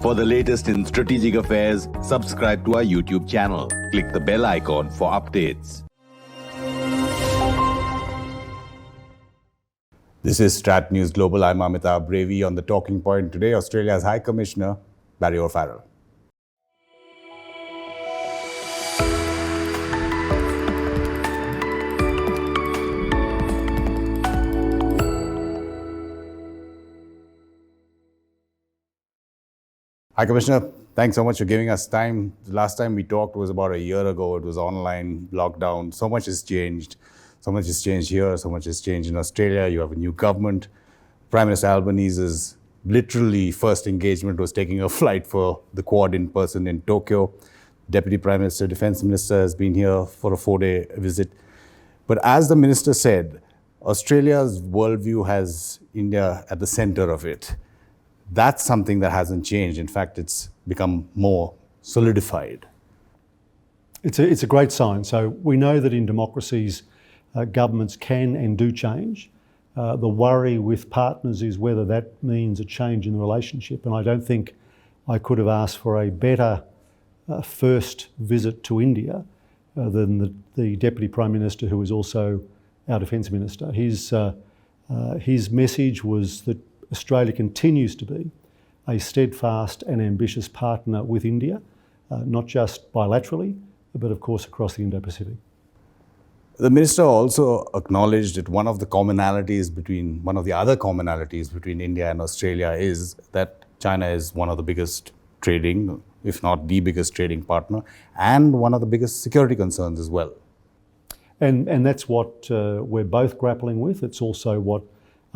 For the latest in strategic affairs, subscribe to our YouTube channel. Click the bell icon for updates. This is StratNews Global. I'm Amitabh. Revi on the talking point today. Australia's High Commissioner, Barry O'Farrell. Hi, Commissioner. Thanks so much for giving us time. The last time we talked was about a year ago. It was online, lockdown. So much has changed. So much has changed here. So much has changed in Australia. You have a new government. Prime Minister Albanese's literally first engagement was taking a flight for the Quad in person in Tokyo. Deputy Prime Minister, Defence Minister has been here for a 4-day visit. But as the Minister said, Australia's worldview has India at the center of it. That's something that hasn't changed. In fact, it's become more solidified. It's a great sign. So we know that in democracies, governments can and do change. The worry with partners is whether that means a change in the relationship. And I don't think I could have asked for a better first visit to India than the Deputy Prime Minister, who is also our Defence Minister. His message was that Australia continues to be a steadfast and ambitious partner with India, not just bilaterally, but of course across the Indo-Pacific. The Minister also acknowledged that one of the other commonalities between India and Australia is that China is one of the biggest trading, if not the biggest trading partner, and one of the biggest security concerns as well. And that's what we're both grappling with. It's also what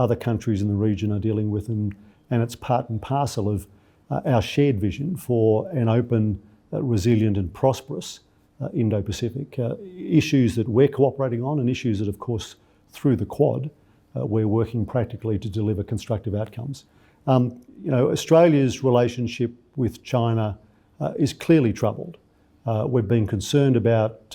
other countries in the region are dealing with, and it's part and parcel of our shared vision for an open, resilient and prosperous Indo-Pacific. Issues that we're cooperating on and issues that, of course, through the Quad, we're working practically to deliver constructive outcomes. Australia's relationship with China is clearly troubled. We've been concerned about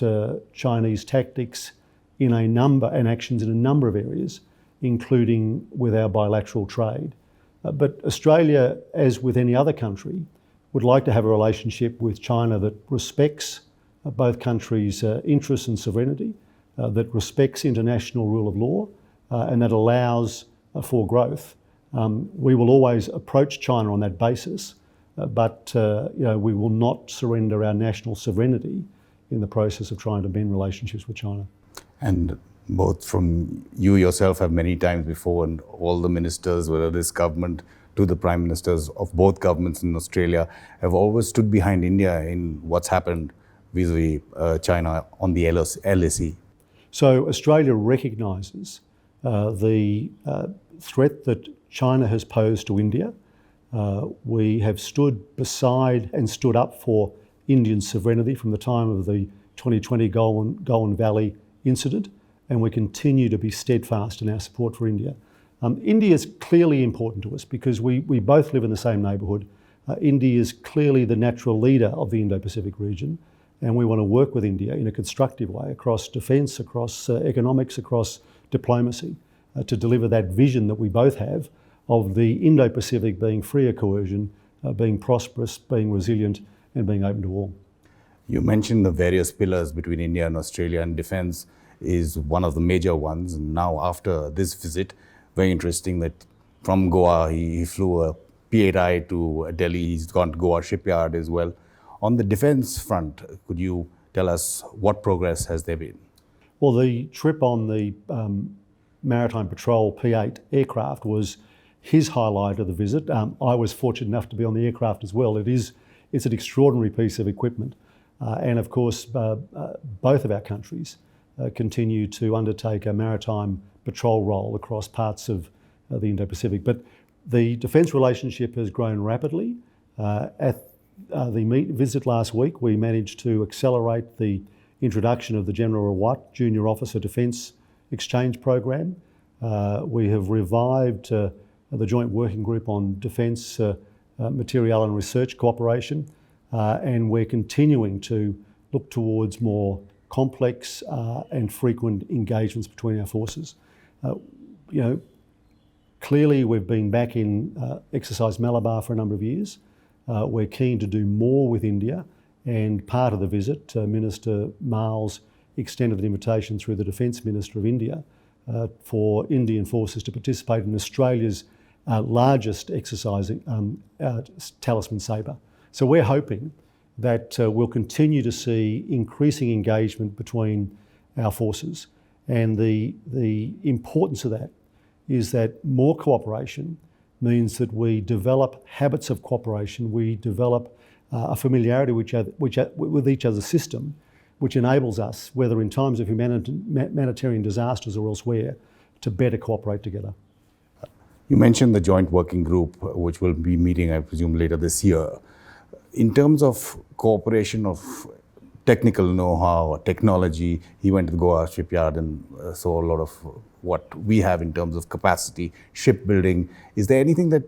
Chinese tactics in a number and actions in a number of areas, including with our bilateral trade. But Australia, as with any other country, would like to have a relationship with China that respects both countries' interests and sovereignty, that respects international rule of law, and that allows for growth. We will always approach China on that basis, but we will not surrender our national sovereignty in the process of trying to mend relationships with China. And both from you yourself have many times before, and all the ministers, whether this government to the prime ministers of both governments in Australia, have always stood behind India in what's happened vis-a-vis China on the LSE. So Australia recognises the threat that China has posed to India. We have stood beside and stood up for Indian sovereignty from the time of the 2020 Galwan Valley incident, and we continue to be steadfast in our support for India. India is clearly important to us because we both live in the same neighbourhood. India is clearly the natural leader of the Indo-Pacific region, and we want to work with India in a constructive way across defence, across economics, across diplomacy, to deliver that vision that we both have of the Indo-Pacific being free of coercion, being prosperous, being resilient and being open to all. You mentioned the various pillars between India and Australia, and defence is one of the major ones. And now after this visit, very interesting that from Goa, he flew a P-8I to Delhi. He's gone to Goa shipyard as well. On the defence front, could you tell us what progress has there been? Well, the trip on the Maritime Patrol P-8 aircraft was his highlight of the visit. I was fortunate enough to be on the aircraft as well. It's an extraordinary piece of equipment. And of course, both of our countries continue to undertake a maritime patrol role across parts of the Indo-Pacific. But the defence relationship has grown rapidly. At the visit last week, we managed to accelerate the introduction of the General Rawat Junior Officer Defence Exchange Program. We have revived the Joint Working Group on Defence Material and Research Cooperation, and we're continuing to look towards more complex and frequent engagements between our forces. Clearly we've been back in Exercise Malabar for a number of years. We're keen to do more with India, and part of the visit, Minister Marles extended an invitation through the Defence Minister of India for Indian forces to participate in Australia's largest exercising Talisman Sabre. So we're hoping that we'll continue to see increasing engagement between our forces, and the importance of that is that more cooperation means that we develop habits of cooperation, we develop a familiarity with each other's system, which enables us, whether in times of humanitarian disasters or elsewhere, to better cooperate together. You mentioned the joint working group, which will be meeting, I presume, later this year. In terms of cooperation of technical know-how or technology, he went to the Goa shipyard and saw a lot of what we have in terms of capacity, shipbuilding. Is there anything that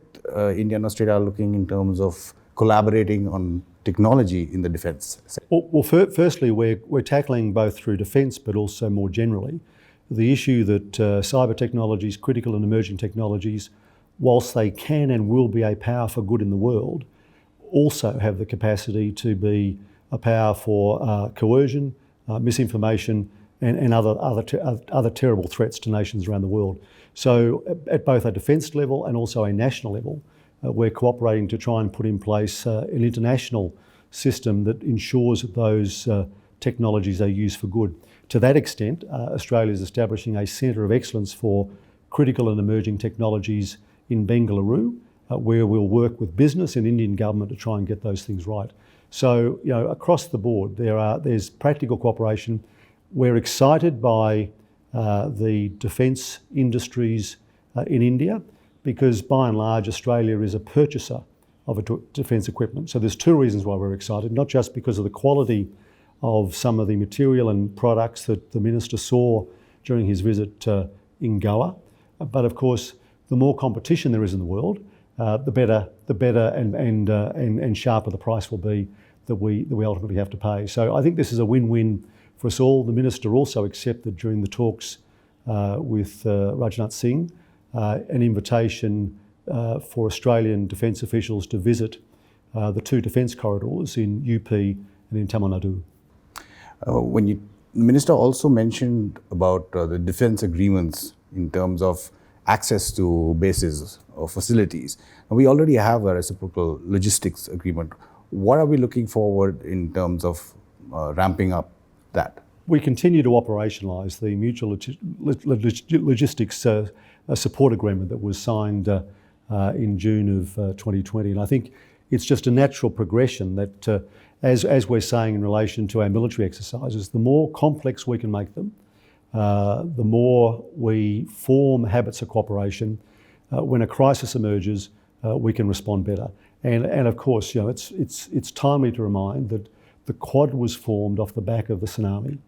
India and Australia are looking in terms of collaborating on technology in the defence sector? Well, firstly, we're tackling both through defence but also more generally the issue that cyber technologies, critical and emerging technologies, whilst they can and will be a power for good in the world, also have the capacity to be a power for coercion, misinformation, and other terrible threats to nations around the world. So at both a defence level and also a national level, we're cooperating to try and put in place an international system that ensures that those technologies are used for good. To that extent, Australia is establishing a centre of excellence for critical and emerging technologies in Bengaluru, where we'll work with business and Indian government to try and get those things right. So, across the board, there's practical cooperation. We're excited by the defence industries in India, because by and large Australia is a purchaser of defence equipment. So there's two reasons why we're excited, not just because of the quality of some of the material and products that the Minister saw during his visit in Goa, but of course the more competition there is in the world, the better and sharper the price will be that we ultimately have to pay. So I think this is a win-win for us all. The Minister also accepted during the talks with Rajnath Singh an invitation for Australian defence officials to visit the two defence corridors in UP and in Tamil Nadu. The Minister also mentioned about the defence agreements in terms of access to bases or facilities. We already have a reciprocal logistics agreement. What are we looking forward in terms of ramping up that? We continue to operationalise the mutual logistics support agreement that was signed in June of 2020. And I think it's just a natural progression that, as we're saying in relation to our military exercises, the more complex we can make them, the more we form habits of cooperation. When a crisis emerges, we can respond better. And of course, it's timely to remind that the Quad was formed off the back of the tsunami.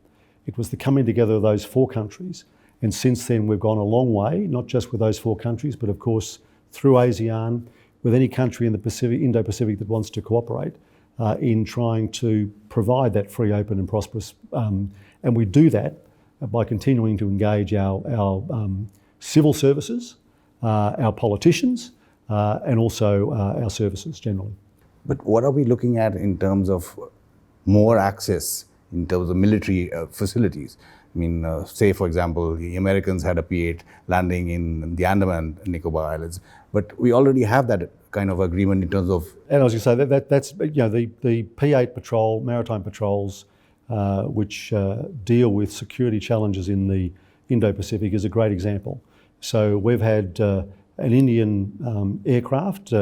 It was the coming together of those four countries. And since then, we've gone a long way, not just with those four countries, but of course, through ASEAN, with any country in the Indo-Pacific that wants to cooperate in trying to provide that free, open and prosperous. And we do that by continuing to engage our civil services, our politicians, and also our services generally. But what are we looking at in terms of more access in terms of military facilities? I mean, say, for example, the Americans had a P-8 landing in the Andaman and Nicobar Islands, but we already have that kind of agreement in terms of... And I was going to say, that's the P-8 patrol, maritime patrols, which deal with security challenges in the Indo-Pacific is a great example. So we've had an Indian aircraft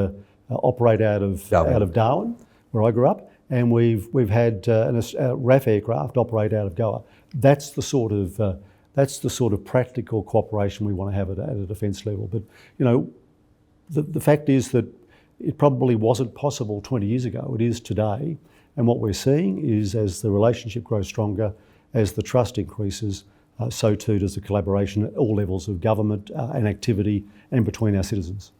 operate out of Darwin, where I grew up, and we've had a RAF aircraft operate out of Goa. That's the sort of practical cooperation we want to have at a defence level. But the fact is that it probably wasn't possible 20 years ago. It is today, and what we're seeing is as the relationship grows stronger, as the trust increases, so too does the collaboration at all levels of government and activity and between our citizens.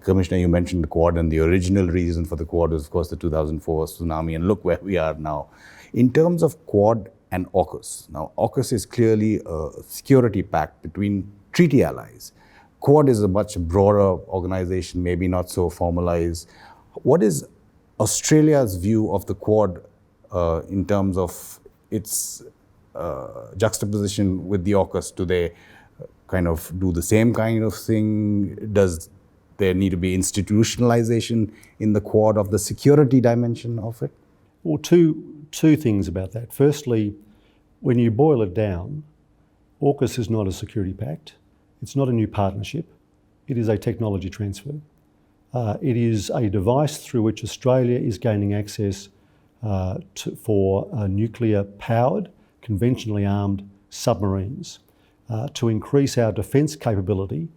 Commissioner, you mentioned the Quad, and the original reason for the Quad was, of course, the 2004 tsunami, and look where we are now. In terms of Quad and AUKUS, now AUKUS is clearly a security pact between treaty allies. Quad is a much broader organization, maybe not so formalized. What is Australia's view of the Quad in terms of its juxtaposition with the AUKUS? Do they kind of do the same kind of thing? Does there need to be institutionalization in the Quad of the security dimension of it? Well, two things about that. Firstly, when you boil it down, AUKUS is not a security pact. It's not a new partnership. It is a technology transfer. It is a device through which Australia is gaining access for nuclear-powered, conventionally armed submarines to increase our defence capability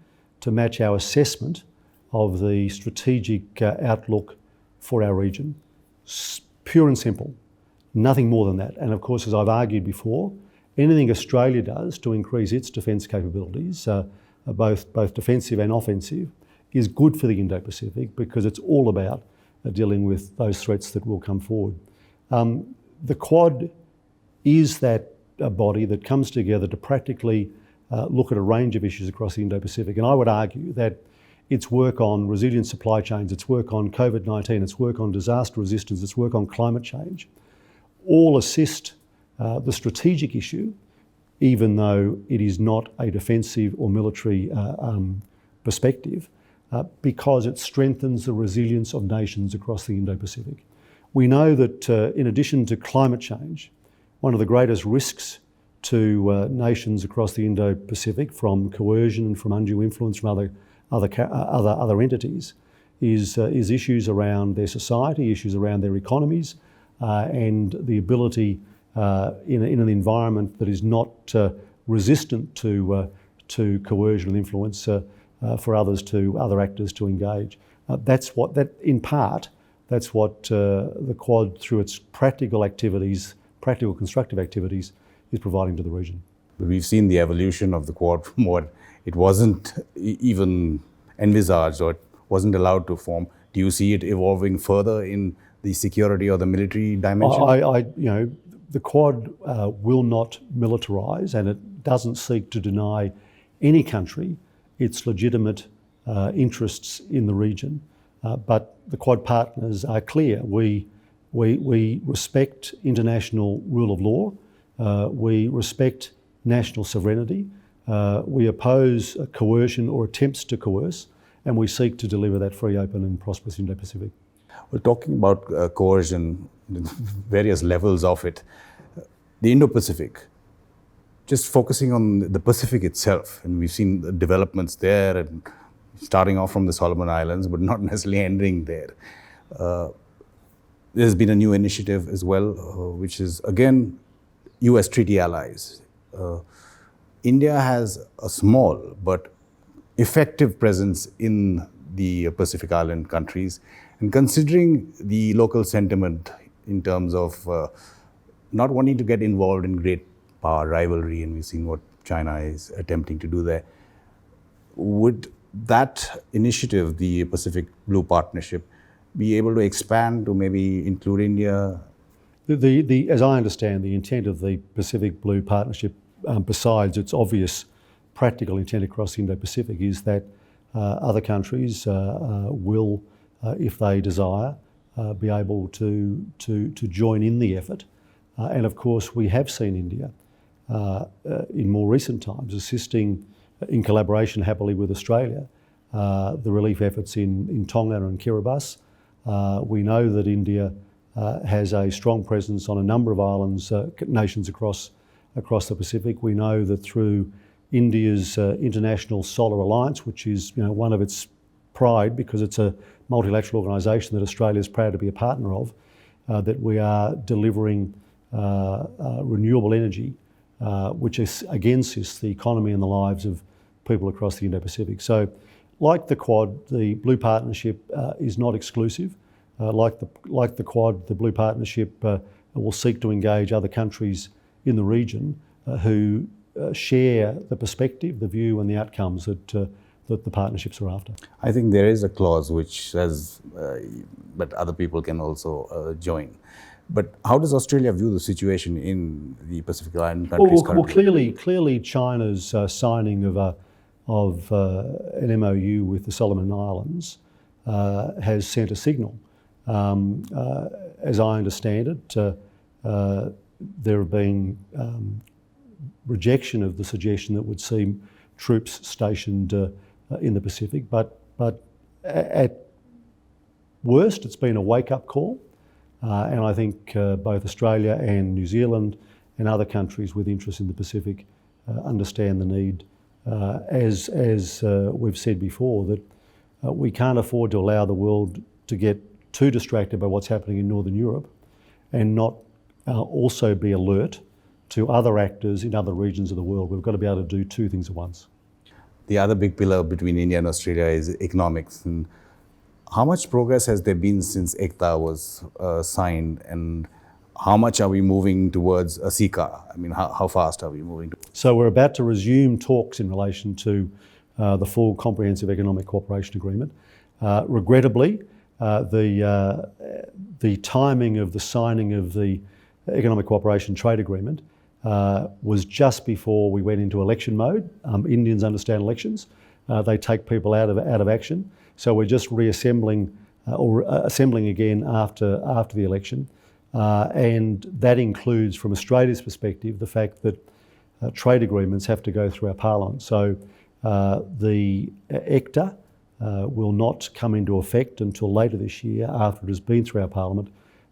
to match our assessment of the strategic outlook for our region. Pure and simple, nothing more than that. And of course, as I've argued before, anything Australia does to increase its defence capabilities, both defensive and offensive, is good for the Indo-Pacific because it's all about dealing with those threats that will come forward. The Quad is that body that comes together to practically look at a range of issues across the Indo-Pacific. And I would argue that its work on resilient supply chains, its work on COVID-19, its work on disaster resistance, its work on climate change, all assist the strategic issue, even though it is not a defensive or military perspective, because it strengthens the resilience of nations across the Indo-Pacific. We know that in addition to climate change, one of the greatest risks to nations across the Indo-Pacific from coercion and from undue influence from other entities is issues around their society, issues around their economies, and the ability in an environment that is not resistant to coercion and influence for other actors to engage. That's what the Quad, through its practical constructive activities, is providing to the region. We've seen the evolution of the Quad from what it wasn't even envisaged or it wasn't allowed to form. Do you see it evolving further in the security or the military dimension? The Quad will not militarise, and it doesn't seek to deny any country its legitimate interests in the region. But the Quad partners are clear. We respect international rule of law. We respect national sovereignty. We oppose coercion or attempts to coerce, and we seek to deliver that free, open and prosperous Indo-Pacific. We're talking about coercion, various levels of it. The Indo-Pacific, just focusing on the Pacific itself, and we've seen the developments there, and starting off from the Solomon Islands, but not necessarily ending there. There's been a new initiative as well, which is, again, US treaty allies. India has a small but effective presence in the Pacific Island countries. And considering the local sentiment in terms of not wanting to get involved in great power rivalry, and we've seen what China is attempting to do there, would that initiative, the Pacific Blue Partnership, be able to expand to maybe include India? As I understand, the intent of the Pacific Blue Partnership, besides its obvious practical intent across the Indo-Pacific, is that other countries will, if they desire, be able to join in the effort. And of course, we have seen India in more recent times assisting in collaboration happily with Australia, the relief efforts in Tonga and Kiribati. We know that India has a strong presence on a number of islands, nations across the Pacific. We know that through India's International Solar Alliance, which is one of its pride because it's a multilateral organisation that Australia is proud to be a partner of, that we are delivering renewable energy, which again assists the economy and the lives of people across the Indo-Pacific. So, like the Quad, the Blue Partnership is not exclusive. Like the Quad, the Blue Partnership will seek to engage other countries in the region who share the perspective, the view and the outcomes that the partnerships are after. I think there is a clause which says, but other people can also join. But how does Australia view the situation in the Pacific Island countries currently? Well, clearly China's signing of an MOU with the Solomon Islands has sent a signal As I understand it, there have been rejection of the suggestion that would see troops stationed in the Pacific, but at worst it's been a wake-up call, and I think both Australia and New Zealand and other countries with interest in the Pacific understand the need, as we've said before, that we can't afford to allow the world to get too distracted by what's happening in Northern Europe and not also be alert to other actors in other regions of the world. We've got to be able to do two things at once. The other big pillar between India and Australia is economics. And how much progress has there been since ECTA was signed, and how much are we moving towards a CICA? I mean, how fast are we moving? So we're about to resume talks in relation to the full Comprehensive Economic Cooperation Agreement. Regrettably, the timing of the signing of the Economic Cooperation Trade Agreement was just before we went into election mode. Indians understand elections. They take people out of action. So we're just reassembling or assembling again after the election. And that includes, from Australia's perspective, the fact that trade agreements have to go through our parliament. So the ECTA will not come into effect until later this year after it has been through our parliament.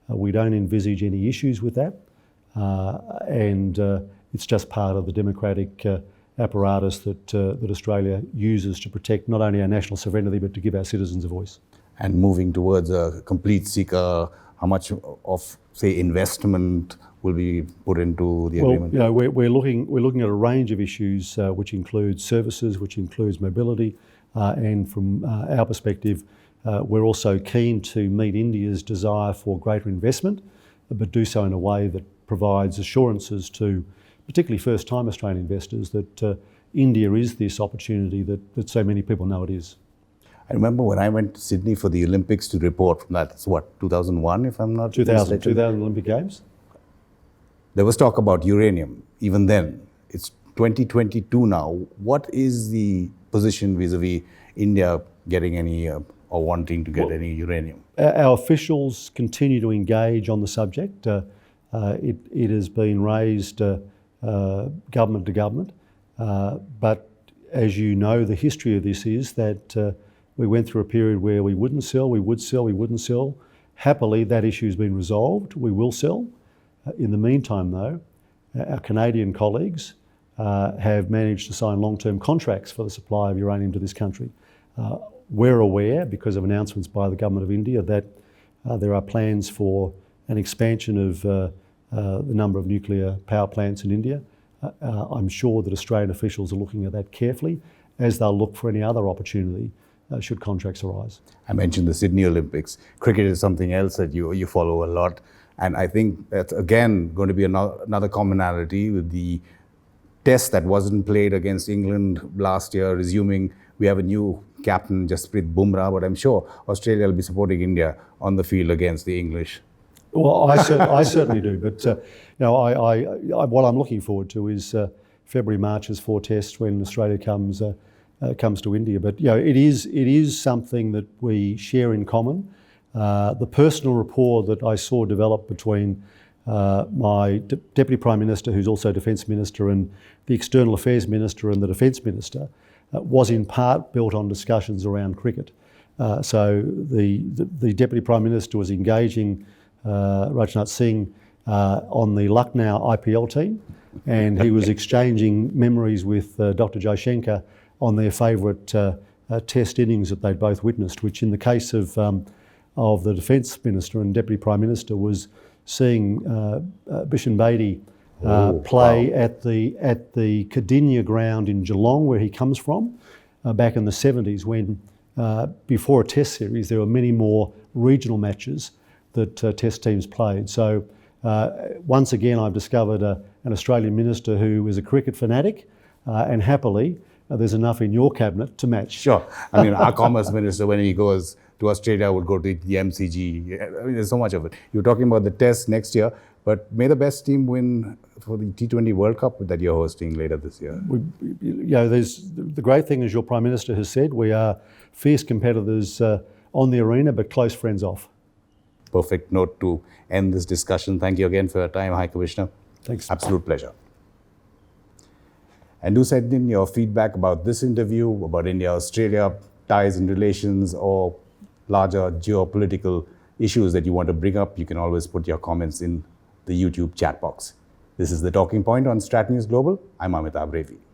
We don't envisage any issues with that. And it's just part of the democratic apparatus that Australia uses to protect not only our national sovereignty but to give our citizens a voice. And moving towards a complete CICA, how much of, say, investment will be put into the agreement? Well, you know, we're looking at a range of issues, which includes services, which includes mobility, and from our perspective, we're also keen to meet India's desire for greater investment, but do so in a way that provides assurances to particularly first-time Australian investors that India is this opportunity that so many people know it is. I remember when I went to Sydney for the Olympics to report from that. It's what, 2001, if I'm not 2000 Olympic Games? There was talk about uranium even then. It's 2022 now. What is the position vis-a-vis India getting any or wanting to get any uranium? Our officials continue to engage on the subject. It has been raised government to government, but as you know, the history of this is that we went through a period where we wouldn't sell, we would sell, we wouldn't sell. Happily, that issue has been resolved. We will sell. In the meantime, though, our Canadian colleagues have managed to sign long-term contracts for the supply of uranium to this country. We're aware, because of announcements by the Government of India, that there are plans for an expansion of the number of nuclear power plants in India. I'm sure that Australian officials are looking at that carefully, as they'll look for any other opportunity should contracts arise. I mentioned the Sydney Olympics. Cricket is something else that you follow a lot. And I think that's, again, going to be another commonality with the test that wasn't played against England last year, resuming. We have a new captain, Jasprit Bumrah, but I'm sure Australia will be supporting India on the field against the English. Well, I certainly do. But you know, what I'm looking forward to is February, March's 4 tests when Australia comes to India. But you know, it is something that we share in common. The personal rapport that I saw develop between my Deputy Prime Minister, who's also Defence Minister, and the External Affairs Minister and the Defence Minister was in part built on discussions around cricket. So the Deputy Prime Minister was engaging Rajnath Singh on the Lucknow IPL team, and he was exchanging memories with Dr. Jaishankar on their favourite test innings that they'd both witnessed, which in the case of the Defence Minister and Deputy Prime Minister was seeing Bishan Bedi play at the Cardinia ground in Geelong, where he comes from, back in the 70s, when before a test series there were many more regional matches that test teams played. So once again I've discovered an Australian minister who is a cricket fanatic, and happily there's enough in your cabinet to match. Sure. I mean, our Commerce Minister, when he goes to Australia, would go to the MCG. I mean, there's so much of it. You're talking about the test next year, but may the best team win for the T20 World Cup that you're hosting later this year. The great thing, as your Prime Minister has said, we are fierce competitors on the arena, but close friends off. perfect note to end this discussion. Thank you again for your time, High Commissioner. Thanks. Absolute pleasure. And do send in your feedback about this interview, about India-Australia ties and relations, or larger geopolitical issues that you want to bring up. You can always put your comments in the YouTube chat box. This is The Talking Point on StratNews Global. I'm Amitabh Revi.